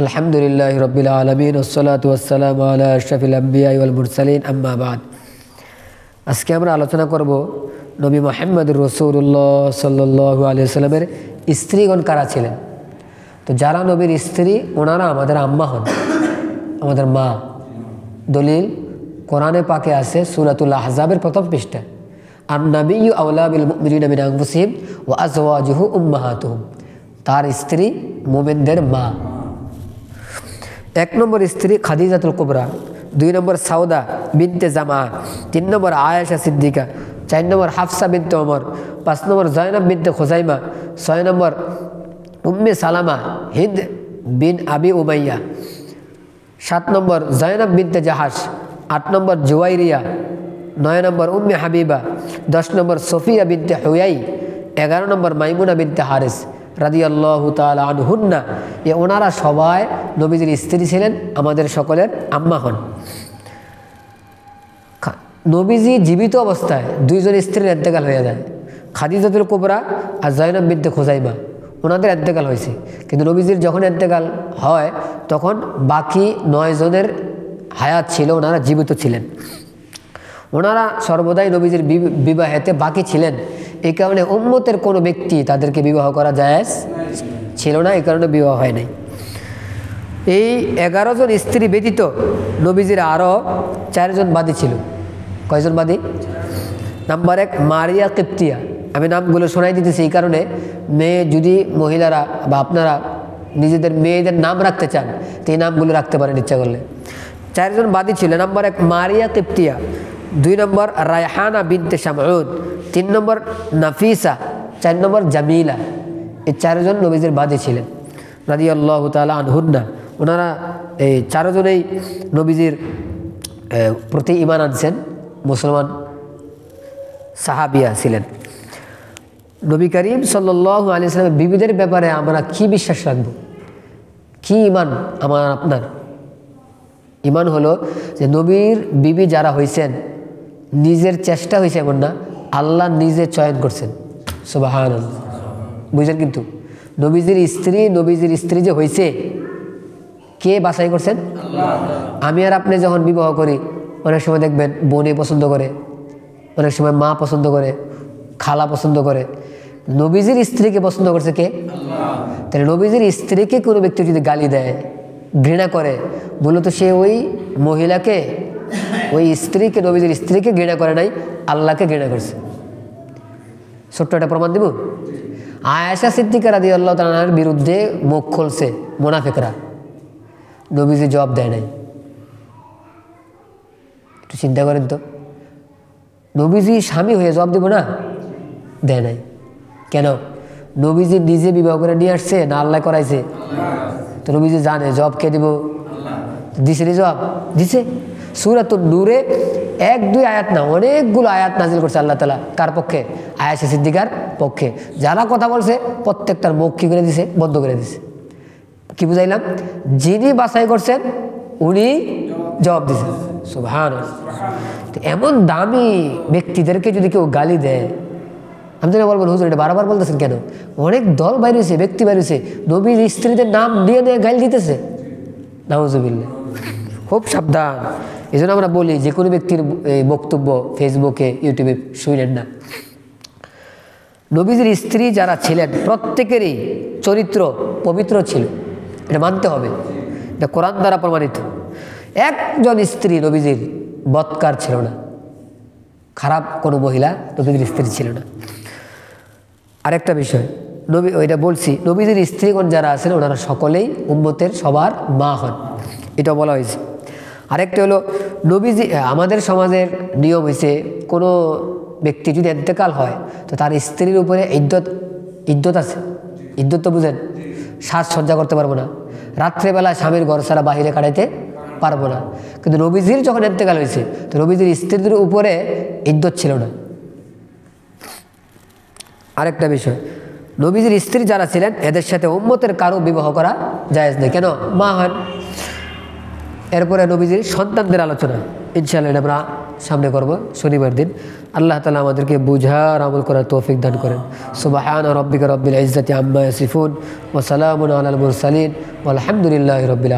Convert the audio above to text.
আলহামদুলিল্লাহি রাব্বিল আলামিন ওয়াসসালাতু ওয়াসসালামু আলা আশরাফিল আমবিয়া ওয়াল মুরসালিন আম্মা বাদ। আজকে আমরা আলোচনা করব নবী মুহাম্মদুর রাসূলুল্লাহ সাল্লাল্লাহু আলাইহি ওয়াসাল্লামের স্ত্রীগণ কারা ছিলেন। তো যারা নবীর স্ত্রী ওনারা আমাদের আম্মা হন, আমাদের মা। দলিল কোরআনে পাকে আছে সূরাতুল আহজাবের প্রথম পৃষ্ঠায়, আন-নাবিয়্যু আওলা বিল মুমিনিনা মিন আনফুসিহিম ওয়া আজওয়াজুহু উম্মাহাতুহুম। তার স্ত্রী মুমিনদের মা। 1 নম্বর স্ত্রী খাদিজাতুল কুবরা, 2 নম্বর সাউদা বিনতে জামা, 3 নম্বর আয়েশা সিদ্দিকা, 4 নম্বর হাফসা বিনতে ওমর, 5 নম্বর জয়নব বিনতে খুজাইমা, 6 নম্বর উম্মে সালামা হিন্দ বিন আবি উমাইয়া, 7 নম্বর জয়নব বিনতে জাহাশ, 8 নম্বর জুয়াইরিয়া, 9 নম্বর উম্মে হাবিবা, 10 নম্বর সফিয়া বিনতে হুয়াই, 11 নম্বর মাইমুনা বিনতে হারিস রাদিয়াল্লাহু তাআলা আনহুন্না। ওনারা সবাই নবীজির স্ত্রী ছিলেন, আমাদের সকলের আম্মা হন। নবীজি জীবিত অবস্থায় 2 জন স্ত্রীর ইন্তেকাল হয়ে যায়, খাদিজাতুল কুবরা আর জয়নব বিনতে খুজাইমা। ওনাদের ইন্তেকাল হয়েছে, কিন্তু নবীজির যখন ইন্তেকাল হয় তখন বাকি 9 জনের হায়াত ছিল, ওনারা জীবিত ছিলেন। ওনারা সর্বদাই নবীজির বিবাহেতে বাকি ছিলেন। এই কারণে উম্মতের কোনো ব্যক্তি তাদেরকে বিবাহ করা জায়েজ ছিল না, এই কারণে বিবাহ হয় নাই। এই 11 জন স্ত্রী ব্যতীত নবীজির আরও 4 জন বাদী ছিল। কয়জন বাদী? নাম্বার 1 মারিয়া কিপ্তিয়া। আমি নামগুলো শোনাই দিতেছি এই কারণে, মেয়ে যদি মহিলারা বা আপনারা নিজেদের মেয়েদের নাম রাখতে চান তো এই নামগুলো রাখতে পারেন ইচ্ছা করলে। 4 জন বাদী ছিল। নাম্বার 1 মারিয়া কিপ্তিয়া, 2 নম্বর রায়হানা বিনতে শামউন, 3 নম্বর নাফিসা, 4 নম্বর জামিলা। এই 4 জন নবীজির বাদী ছিলেন রাদিয়াল্লাহু তাআলা আনহুন্না। ওনারা এই 4 জনেই নবীজির প্রতি ঈমান আনছেন, মুসলমান সাহাবিয়া ছিলেন। নবী করিম সাল্লাল্লাহু আলাইহি ওয়াসাল্লামের বিবিদের ব্যাপারে আমরা কি বিশ্বাস রাখব, কি ঈমান আমার আপনার? ঈমান হলো যে নবীর বিবি যারা হয়েছেন নিজের চেষ্টা হয়েছে এমন না, আল্লাহ নিজে চয়ন করছেন। সুবহানাল্লাহ, বুঝলেন? কিন্তু নবীজির স্ত্রী যে হয়েছে কে বাছাই করছেন? আল্লাহ। আমি আর আপনি যখন বিবাহ করি অনেক সময় দেখবেন বোনে পছন্দ করে, অনেক সময় মা পছন্দ করে, খালা পছন্দ করে। নবীজির স্ত্রীকে পছন্দ করছে কে? আল্লাহ। তাহলে নবীজির স্ত্রীকে কোনো ব্যক্তি যদি গালি দেয়, ঘৃণা করে, মূলত সে ওই মহিলাকে, ওই স্ত্রীকে, নবীজির স্ত্রীকে ঘৃণা করে নাই, আল্লাহকে ঘৃণা করছে। ছোট্ট একটা প্রমাণ দিব। আয়েশা সিদ্দিকা রাদিয়াল্লাহু তাআলার বিরুদ্ধে মুখ খুলছে মুনাফিকরা, নবীজি জবাব দেয় নাই। একটু চিন্তা করেন তো, নবীজি স্বামী হয়ে জবাব দিব না? দেয় নাই। কেন? নবীজি নিজে বিবাহ করে নিয়ে আসছে না আল্লাহ করাইছে? তো নবীজি জানে জবাব কে দিব? দিছে নি জবাব? দিছে। সূরাতুন নূরে 1-2 আয়াত না, অনেকগুলো আয়াত নাজিল করছে আল্লাহ তাআলা। কার পক্ষে? আয়েশা সিদ্দিকার পক্ষে। যারা কথা বলছে প্রত্যেকটার মুখ কি করে দিছে? বন্ধ করে দিছে। কি বুঝাইলাম? যিনি বাছাই করছেন উনি জবাব দিছেন। সুবহানাল্লাহ। এমন দামি ব্যক্তিদেরকে যদি কেউ গালি দেয়, আমি তো বলবো হুজুর এটা বারবার বলতেছেন কেন? অনেক দল বাইরে হয়েছে, ব্যক্তি বাইরে হয়েছে, নবীর স্ত্রীদের নাম নিয়ে গালি দিতেছে। নাউজুবিল্লাহ। খুব সাবধান। এই জন্য আমরা বলি যে কোনো ব্যক্তির বক্তব্য ফেসবুকে, ইউটিউবে শুনেন না। নবীজির স্ত্রী যারা ছিলেন প্রত্যেকেরই চরিত্র পবিত্র ছিল, এটা মানতে হবে, এটা কোরআন দ্বারা প্রমাণিত। একজন স্ত্রী নবীজির বৎকার ছিল না, খারাপ কোনো মহিলা নবীজির স্ত্রী ছিল না। আরেকটা বিষয়, ওইটা বলছি, নবীজির স্ত্রীগণ যারা আছেন ওনারা সকলেই উম্মতের সবার মা হন, এটা বলা হয়েছে। আরেকটা হলো নবীজি, আমাদের সমাজের নিয়ম হয়েছে কোনো ব্যক্তি যদি ইন্তেকাল হয় তো তার স্ত্রীর উপরে ইদ্যত আছে। ইদ্যত তো বুঝেন, সাজসজ্জা করতে পারবো না, রাত্রেবেলা স্বামীর ঘর ছাড়া বাহিরে কাটাইতে পারবো না। কিন্তু নবীজির যখন ইন্তেকাল হয়েছে তো নবীজির স্ত্রীদের উপরে ইদ্যত ছিল না। আরেকটা বিষয়, নবীজির স্ত্রী যারা ছিলেন এদের সাথে উম্মতের কারো বিবাহ করা জায়েজ নেই। কেন? মা হন। এরপরে নবীজির সন্তানদের আলোচনা, ইনশাআল্লাহ আমরা সামনে করব শনিবার দিন। আল্লাহ তাআলা আমাদেরকে বুঝার আমল করার তৌফিক দান করেন। সুবহান রাব্বিকা রব্বিল ইজ্জাতি আম্মা ইয়াসিফুন ওয়া সালামুন আলাল মুরসালিন ওয়ালহামদুলিল্লাহি রাব্বিল